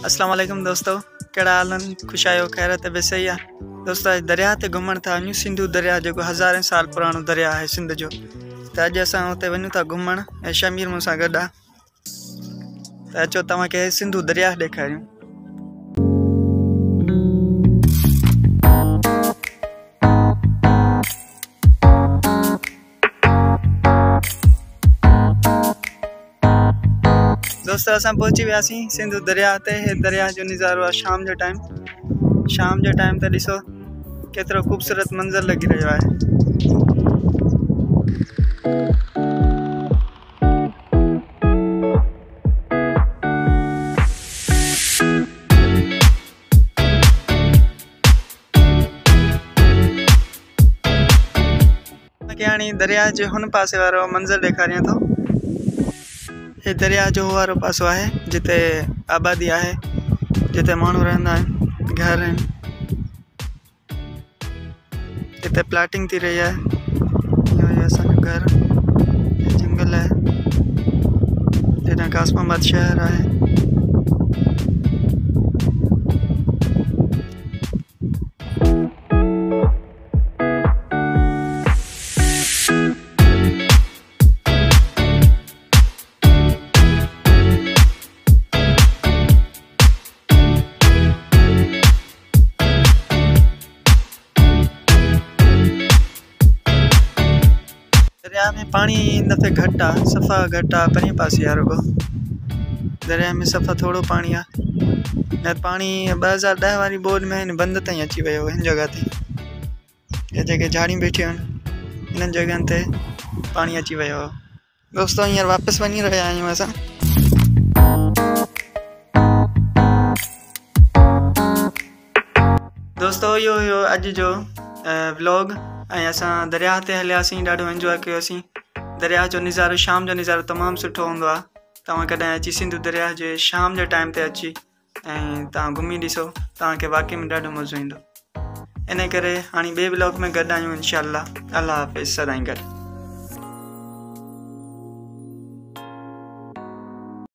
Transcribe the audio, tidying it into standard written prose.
अस्सलाम वालेकुम दोस्तों, कड़ा हाल खुश आयो खैरत बे सही है। दोस्तों अज दरिया ते घुमण था वञूं। सिंधु दरिया जो हज़ारें साल पुरानो दरिया है सिंध जो। तो अज असां उते वञूं था घुमण ऐं शमीर मूंसां गॾु आहे। त अचो तव्हांखे सिंधु दरिया ॾेखारियूं। दोस्तों असां पहुची वियासीं सिंधु दरिया ते। दरिया जो नज़ारो आहे शाम जे टाइम ते ॾिसो केतिरो ख़ूबसूरत मंज़र लॻी रहियो आहे। हाणे दरिया जे हुन पासे वारो मंज़र ॾेखारियां थो। ये दरिया जो वारो पासो है जिते आबादी है, जिते मानू रहंदा आहिनि, घर आहिनि। इते प्लाटिंग थी रही है। ये असांजो घर, ये जंगल है, जिते कासमाबाद शहर है। दरिया में पानी दफ़े घट आ, सफ़ा घट आ परे पासे आ। रुगो दरिया में सफ़ा थोड़ो पानी आ। न पानी 2010 वाली बोर्ड में बंद ताईं अची वियो हिन जगह ते। ये जेके झाड़ियूं बैठियूं आहिनि हिननि जगहनि ते पानी अची वियो। दोस्तों हींअर वापसि वञी रहिया आहियूं असां। दोस्तों इहो हुयो अॼु जो व्लॉग। ऐं असां दरिया ते हलियासीं, ॾाढो एंजॉय कयोसीं। दरिया जो नज़ारो, शाम जो नज़ारो तमामु सुठो हूंदो आहे। तव्हां कॾहिं अची सिंधु दरिया जे शाम जे टाइम ते अची ऐं तव्हां घुमी ॾिसो, तव्हांखे वाक़ई में ॾाढो मज़ो ईंदो। इन करे हाणे ॿिए व्लॉग में गॾु आहियूं इंशाअल्लाह। अल्लाह हाफ़िज़, सदाईं गॾु।